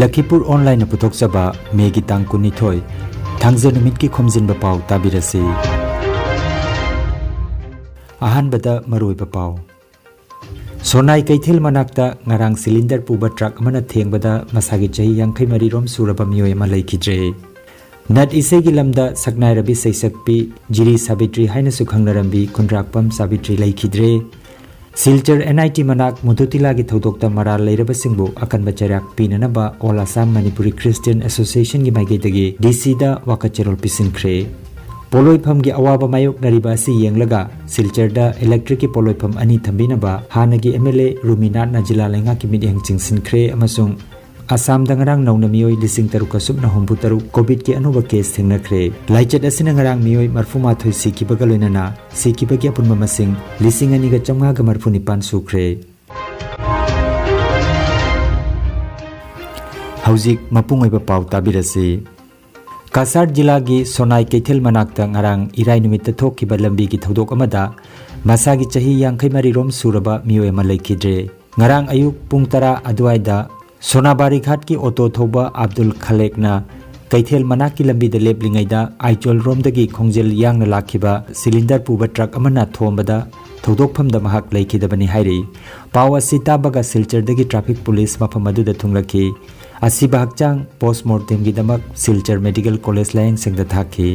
Lakhipuronline puthokchaba megi tang kunithoi thangje numit ki Khomjinba Pao tabirasi ahanbada maroiba pau sonai kaithil manakta ngarang cylinder puba truck amana thengbada masagi chahi 53 rom suraba miyoi ama leikidre nat isegi lamda saknai rabi seisakpi jiri sabitri haina sukhangnarambi kunrakpam sabitri leikidre Silchar NIT manak mudutila gi thodokta maral leiraba singbu akan bacharak pinanaba All Assam Manipuri Christian Association gi maigedagi DC da wakacherol pisinkhre poloipham gi awaba mayok nariba asi yenglaga Silchar da electric ki poloipham ani thambinaba hanagi MLA Ruminat na jila lenga ki midyang chingsinkhre amasung Assam dangarang nauna miyoi lising taruka subna hombu taru COVID ki anuba case thengnakre laichat asina ngarang miyoi marfuma thoi sikibaga loinana sikibagi apunma masing lising ani ga chamga ga marfuni pan sukre Haujik mapungoi ba pau tabirasi Kasar jila gi Sonai Keithel manakta ngarang irai numit thokkiba lambi gi thodok amada masagi chahi 53 rom suraba miyoi ma leikidre ngarang ayuk pung 10 adwaida Sonabari Ghat ki auto thoba Abdul Khalek na Kaithel manaki lambi de leblingaida Aichol rom dagi khongjel yang na lakhiba cylinder puba truck amana thombada thodokpham da mahak leikidabani hairi pawa sita baga Silchar dagi traffic police mafam adu da thunglaki asiba hakchang postmortem gi damak Silchar Medical College layeng sengda thaki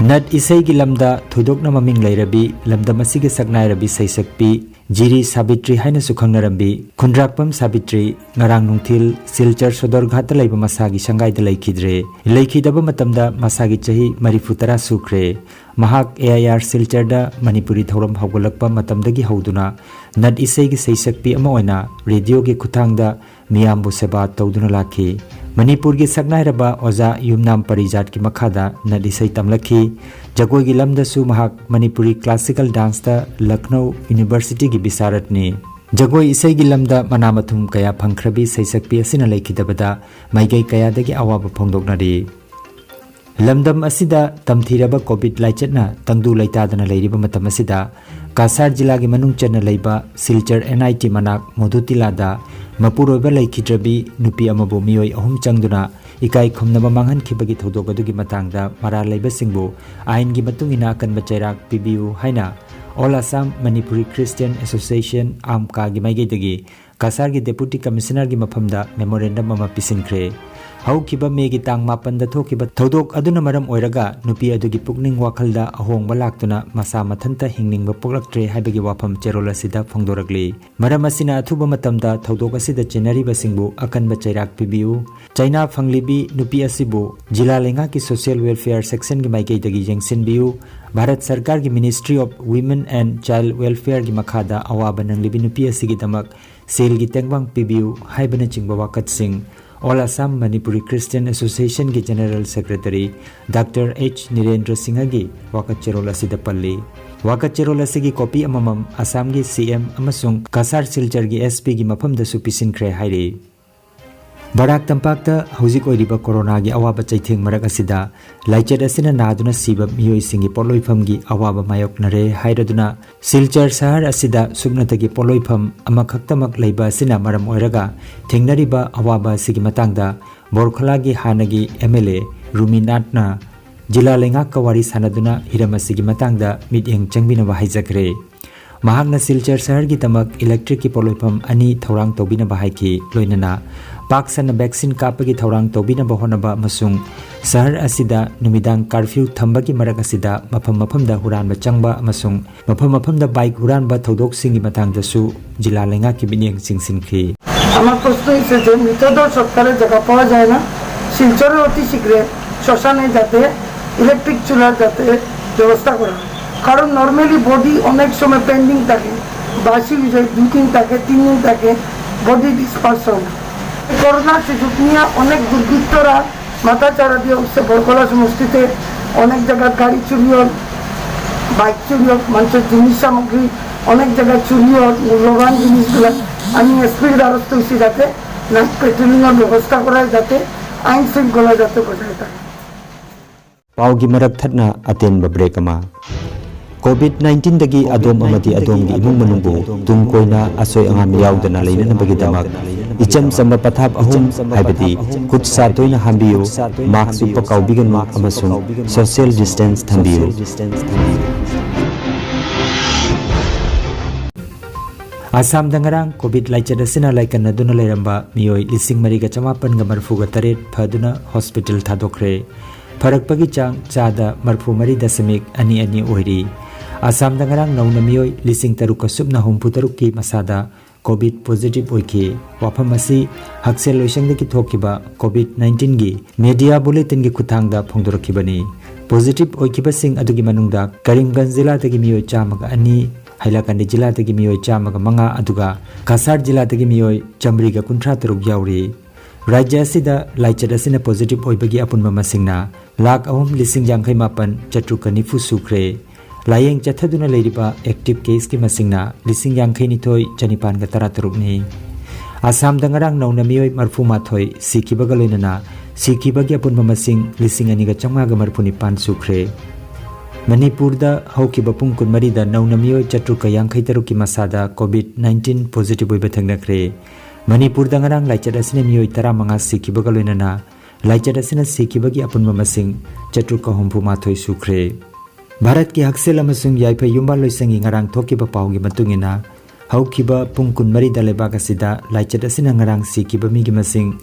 Nat isai gi lamda thudokna maming leirabi lamda masigi saknai rabi saisakpi jiri sabitri haina sukhangnarambi khundrakpam sabitri ngarang nungthil Silchar Sodor Ghat laiba masagi sangai da leikidre leikidaba matamda masagi chahi 34 sukre mahak AIR Silchar da Manipuri thoram hawgolakpa matamdagi hawduna nat isai gi saisakpi ama oina radio gi khuthangda miyambu seba tawduna lakhi Manipur gi saknai raba oza yumnam parijat ki makhada nat isai tamlakhi jagoi gi lamda su mahak Manipuri classical dance ta Lucknow University gi bisarat ni jagoi isai gi lamda manamathum kaya phangkhrabi saisakpi asina leikidabada maigai kaya dagi awaba phongdoknari lamdam asida tamthiraba COVID laichatna tangdu laitadana leiriba matam asida Kasar jila gi manung chana leiba Silchar NIT manak Modhutilada mapuroiba leikidrabi nupi amabu miyoi ahum changduna ikai khomnaba manghan khibagi thodok adugi matangda mara leiba singbu ain gi matungina kan bachairak pibiu haina All Assam Manipuri Christian Association amka gi maigedagi Kasar gi Deputy Commissioner gi maphamda memorandum ama pisinkhre haukiba megi tang mapanda thokiba thodok aduna maram oiraga nupi adugi pukning wakhalda ahongba laktuna masa mathanta hingningba poklaktre haibagi wafam cherola sida phongdoragli maram asina athuba matamda thodok asida chenari basingbu akanba chairak pibiu China phanglibi nupi asibu jila lenga ki social welfare section gi maikei dagi jengsinbiu Bharat Sarkar gi Ministry of Women and Child Welfare gi makhada awaba nanglibi nupi asigi damak sel gi tengbang pibiu haibana chingba wakat sing All Assam Manipuri Christian Association ki General Secretary Dr. H. Nirendra Singh gi wakacherola sida palli wakacherola sigi copy amamam Assam gi CM amasung Kasar Silchar gi SP gi mafam da supisin khre hairi Barak Tampak ta hojik oiriba corona gi awaba chaitheng marak asida laichat asina naduna siba miyoi singi poloifam gi awaba mayok nare hairaduna Silchar sahar asida subnatagi poloifam amakhaktamak leiba asina maram oiraga thengnariba awaba sigi matangda borkhala gi hanagi MLA Ruminat na jila lenga kawari sanaduna hiramasigi matangda midyeng changbina wa haijakre mahakna Silchar sahar gi tamak electric ki poloifam ani thorang tobina bahai loinana Paksan vaccine kapagi thorang tobina bahonaba masung sahar asida numidang curfew thambagi marak asida mafam da huran ba changba masung mafam da bike huran ba thodok singi matang da su jila lenga ki binyeng singsinkhri আমার প্রশ্ন হচ্ছে যে মৃতদেহ সৎকারের জায়গা পাওয়া যায় না শিলচরে অতি শীঘ্রে শ্মশানে যাতে ইলেকট্রিক চুলার যাতে ব্যবস্থা করা হয় কারণ নর্মালি বডি অনেক সময় পেন্ডিং থাকে বাসি বিষয় 2 দিন থাকে 3 দিন থাকে বডি ডিসপার্স হয় না করোনা সুযোগ নিয়ে অনেক দুর্বৃত্তরা মাথা চারা দিয়ে উঠছে বরকলা সমষ্টিতে অনেক জায়গায় গাড়ি চুরি হয় বাইক চুরি হয় মানুষের জিনিস সামগ্রী অনেক জায়গায় চুরি হয় মূল্যবান জিনিসগুলো আমি এসপির দ্বারস্থ হয়েছি যাতে পেট্রোলিংয়ের ব্যবস্থা করা যাতে আইন শৃঙ্খলা যাতে বজায় থাকে Paugi marak thatna aten ba break ama COVID-19 dagi adom amadi adom gi imung manungbu tung koina asoi angam yaudana leina bagi damak icham samba pathap ahum haibadi kut sa toina hambiyo mask upa kaubiganu amasung social distance thambiyo Asam dangarang COVID laicada sina laikan naduna leiramba miyoi lising mariga chamapan ga marfuga taret phaduna hospital thadokre pharakpagi chang chada marfu mari dasamik ani oiri Asam dangarang nauna miyoi lising taruka subna humpu taruki masada COVID positive oiki waphamasi haksel loisangdaki thokiba COVID-19 gi media bulletin gi kuthangda phongdorakibani positive oikiba sing adugi manungda Karimganj jila dagi miyoi chamaga ani Hailakandi jila dagi miyoi chamaga manga aduga Kasar jila dagi miyoi chambriga kuntra taruk yauri Rajya asida laichada sina positive oibagi apunma masingna lakh ahum lising jangkai mapan chatruk nifu sukre Layeng chathaduna leiriba active case ki masingna lising yangkai nithoi chanipan ga tara taruk ni Asam dangarang nauna miyoi marfu mathoi sikibaga loinana sikibagi apunma masing lising ani ga chamga ga marfu nipan sukre Manipur da haukiba pungkun marida nauna miyoi chatruka yangkai taruki masada COVID-19 positive oiba thangnakre Manipur da ngarang laichada sina miyoi tara manga sikibaga loinana laichada sina sikibagi apunma masing chatruka humpu mathoi sukre Bharat ki haksel amasung yaipa yumba loisangi ngarang thokiba paugi matungina haukiba pungkun marida lebak asida laichada sina ngarang sikiba migi masing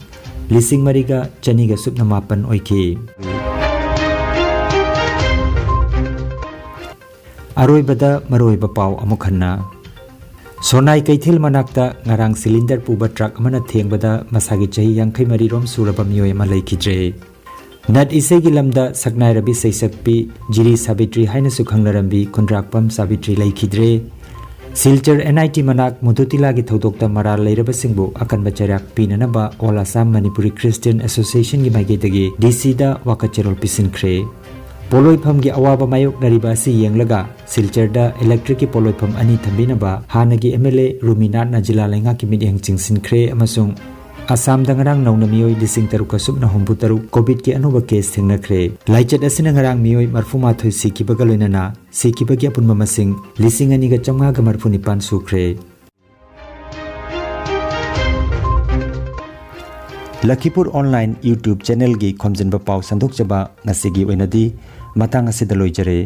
lising mariga chaniga supna mapan oiki Aroibada maroiba pau amukhanna Sonai kaithil manakta ngarang cylinder puba truck amana thengbada masagi chahi yangkai mari rom suraba miyoi ama laikhidre Nat isegi lamda saknai rabi saisakpi jiri sabitri haina sukhangnarambi kundrakpam sabitri laikhidre Silchar NIT manak mudutila gi thodokta maral leiraba singbu akan bacharak pinanaba All Assam Manipuri Christian Association gi maigedagi DC da wakachirol pisinkre Poloipham gi awaba mayok nariba si yenglaga Silchar da electric ki poloipham ani thambinaba hanagi MLA Ruminat na jila lenga ki midyang chingsinkre amasung Asam dangarang nauna miyoi lising taruka subna humpu taruk COVID ki anuba case thengnakre laichat asina ngarang miyoi marfuma thoi sikibaga loinana sikibagi apunma masing lising ani ga chamga ga marfu nipan sukre Lakhipuronline YouTube channel gi Khomjinba Pao sandok chaba ngasigi oinadi matang asida loijare